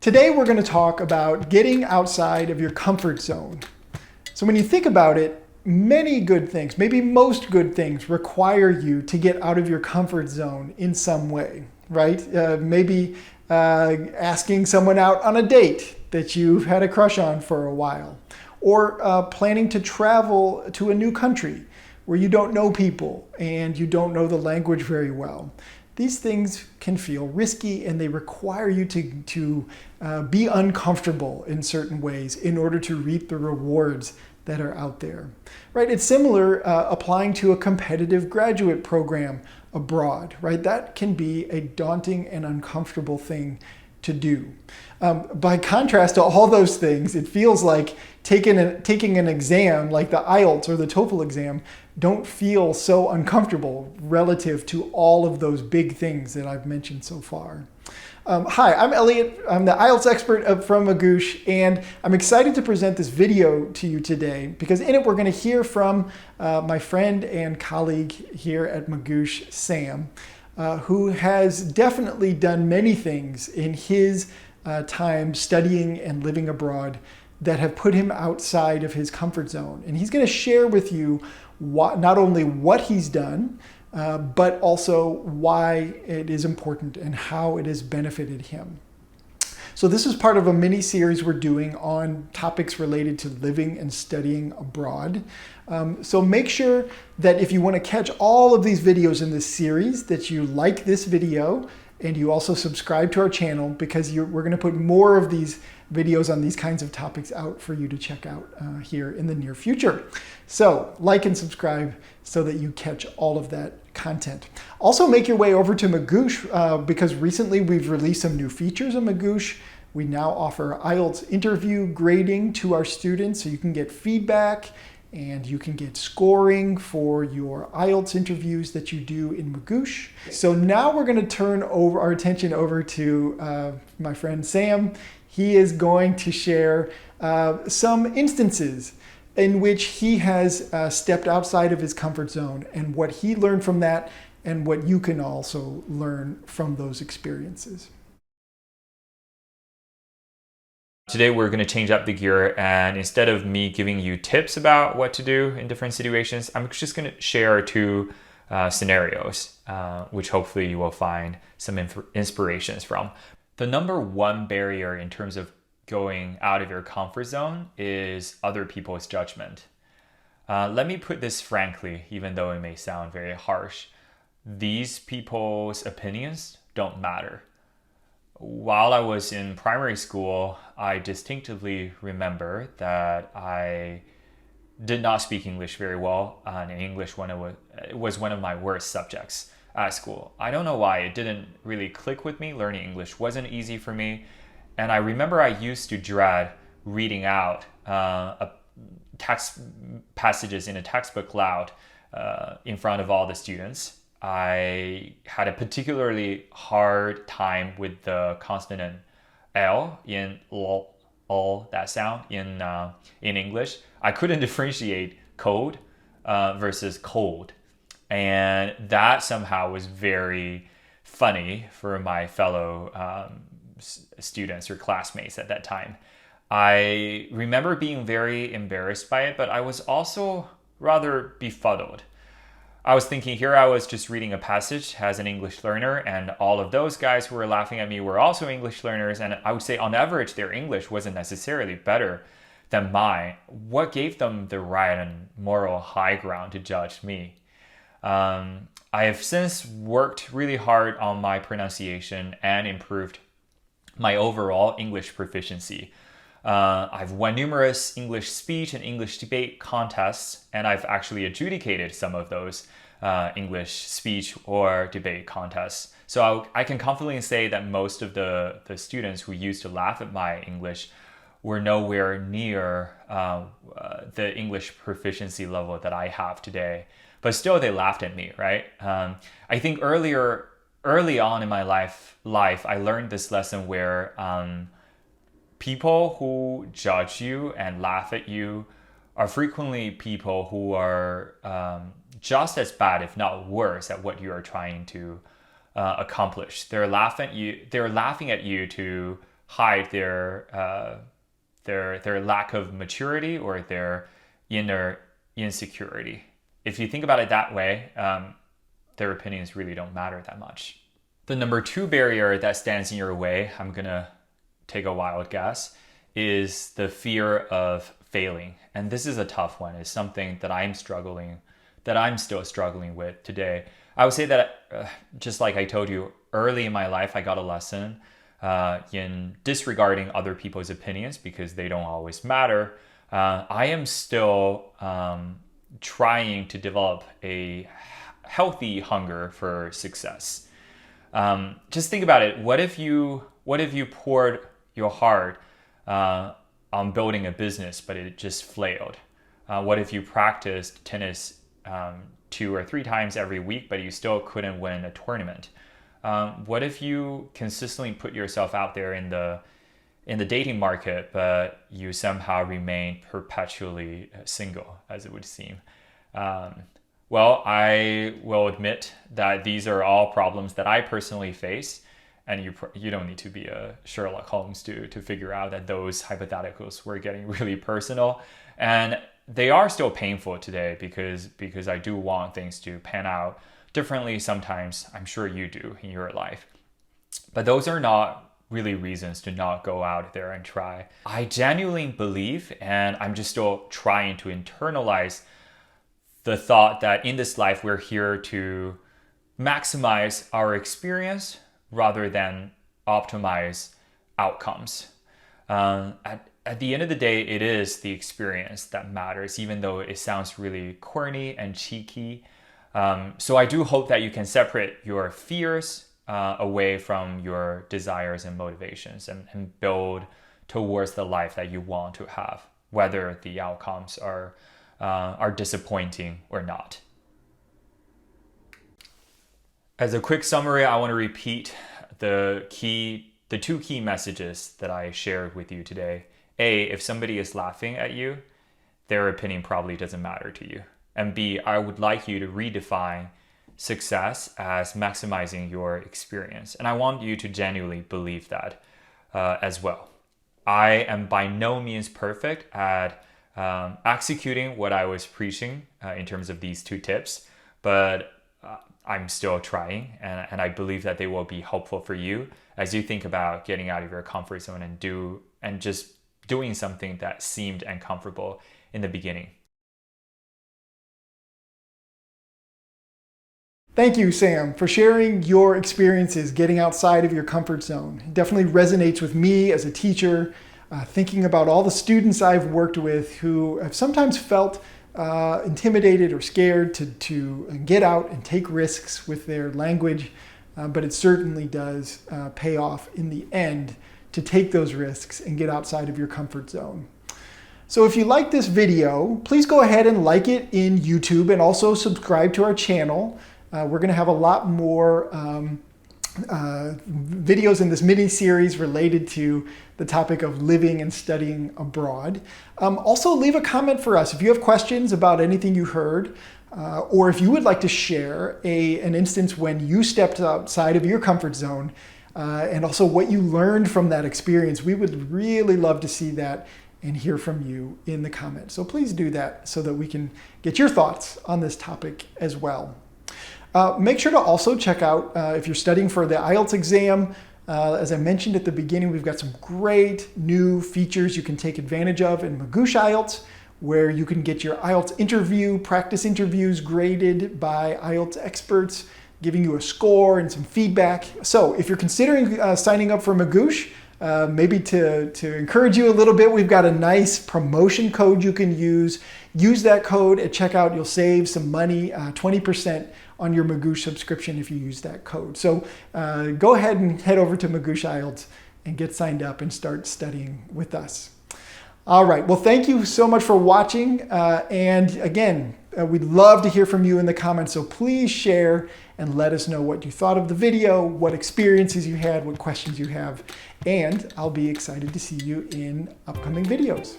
Today we're going to talk about getting outside of your comfort zone. So when you think about it, many good things, maybe most good things, require you to get out of your comfort zone in some way, right? Maybe asking someone out on a date that you've had a crush on for a while, or planning to travel to a new country where you don't know people and you don't know the language very well. These things can feel risky and they require you to be uncomfortable in certain ways in order to reap the rewards that are out there, right? It's similar applying to a competitive graduate program abroad, right? That can be a daunting and uncomfortable thing to do. By contrast to all those things, it feels like taking an exam like the IELTS or the TOEFL exam don't feel so uncomfortable relative to all of those big things that I've mentioned so far. Hi, I'm Eliot. I'm the IELTS expert from Magoosh, and I'm excited to present this video to you today because in it we're going to hear from my friend and colleague here at Magoosh, Sam, who has definitely done many things in his time studying and living abroad that have put him outside of his comfort zone. And he's going to share with you not only what he's done, but also why it is important and how it has benefited him. So this is part of a mini series we're doing on topics related to living and studying abroad. So make sure that if you want to catch all of these videos in this series, that you like this video and you also subscribe to our channel, because we're going to put more of these videos on these kinds of topics out for you to check out here in the near future. So like and subscribe so that you catch all of that content. Also make your way over to Magoosh because recently we've released some new features on Magoosh. We now offer IELTS interview grading to our students, so you can get feedback and you can get scoring for your IELTS interviews that you do in Magoosh. So now we're going to turn our attention over to my friend Sam. He is going to share some instances in which he has stepped outside of his comfort zone and what he learned from that and what you can also learn from those experiences. Today we're going to change up the gear, and instead of me giving you tips about what to do in different situations, I'm just going to share two scenarios, which hopefully you will find some inspirations from. The number one barrier in terms of going out of your comfort zone is other people's judgment. Let me put this frankly, even though it may sound very harsh. These people's opinions don't matter. While I was in primary school, I distinctively remember that I did not speak English very well, and English it was one of my worst subjects at school. I don't know why. It didn't really click with me. Learning English wasn't easy for me. And I remember I used to dread reading out text passages in a textbook loud in front of all the students. I had a particularly hard time with the consonant L in all that sound in English. I couldn't differentiate cold versus cold. And that somehow was very funny for my fellow students or classmates at that time. I remember being very embarrassed by it, but I was also rather befuddled. I was thinking, here I was just reading a passage as an English learner, and all of those guys who were laughing at me were also English learners, and I would say on average their English wasn't necessarily better than mine. What gave them the right and moral high ground to judge me? I have since worked really hard on my pronunciation and improved my overall English proficiency. I've won numerous English speech and English debate contests, and I've actually adjudicated some of those English speech or debate contests. So I can confidently say that most of the students who used to laugh at my English were nowhere near the English proficiency level that I have today. But still, they laughed at me, right? I think early on in my life, I learned this lesson where people who judge you and laugh at you are frequently people who are just as bad, if not worse, at what you are trying to accomplish. They're laughing at you to hide their lack of maturity or their inner insecurity. If you think about it that way, their opinions really don't matter that much. The number 2 barrier that stands in your way, I'm gonna take a wild guess, is the fear of failing. And this is a tough one. It's something that I'm still struggling with today. I would say that just like I told you early in my life, I got a lesson in disregarding other people's opinions because they don't always matter. I am still trying to develop a healthy hunger for success. Just think about it. What if you poured your heart on building a business, but it just flailed? What if you practiced tennis 2 or 3 times every week, but you still couldn't win a tournament? What if you consistently put yourself out there in the dating market, but you somehow remain perpetually single, as it would seem? Well, I will admit that these are all problems that I personally face, and you don't need to be a Sherlock Holmes to figure out that those hypotheticals were getting really personal, and they are still painful today because I do want things to pan out differently sometimes. I'm sure you do in your life, but those are not really reasons to not go out there and try. I genuinely believe, and I'm just still trying to internalize the thought that in this life, we're here to maximize our experience rather than optimize outcomes. At the end of the day, it is the experience that matters, even though it sounds really corny and cheeky. So I do hope that you can separate your fears away from your desires and motivations and build towards the life that you want to have, whether the outcomes are disappointing or not. As a quick summary, I want to repeat the 2 key messages that I shared with you today. A, if somebody is laughing at you, their opinion probably doesn't matter to you. And B, I would like you to redefine success as maximizing your experience. And I want you to genuinely believe that as well. I am by no means perfect at executing what I was preaching in terms of these 2 tips, but I'm still trying, and I believe that they will be helpful for you as you think about getting out of your comfort zone and just doing something that seemed uncomfortable in the beginning. Thank you, Sam, for sharing your experiences getting outside of your comfort zone. It definitely resonates with me as a teacher, thinking about all the students I've worked with who have sometimes felt intimidated or scared to get out and take risks with their language, but it certainly does pay off in the end to take those risks and get outside of your comfort zone. So if you like this video, please go ahead and like it in YouTube and also subscribe to our channel. We're going to have a lot more videos in this mini-series related to the topic of living and studying abroad. Also, leave a comment for us if you have questions about anything you heard, or if you would like to share an instance when you stepped outside of your comfort zone, and also what you learned from that experience. We would really love to see that and hear from you in the comments. So please do that so that we can get your thoughts on this topic as well. Make sure to also check out, if you're studying for the IELTS exam, as I mentioned at the beginning, we've got some great new features you can take advantage of in Magoosh IELTS, where you can get your IELTS practice interviews graded by IELTS experts, giving you a score and some feedback. So if you're considering signing up for Magoosh, maybe to encourage you a little bit, we've got a nice promotion code you can use. Use that code at checkout. You'll save some money, 20% on your Magoosh subscription if you use that code. So go ahead and head over to Magoosh IELTS and get signed up and start studying with us. All right, well, thank you so much for watching. And again, we'd love to hear from you in the comments. So please share and let us know what you thought of the video, what experiences you had, what questions you have. And I'll be excited to see you in upcoming videos.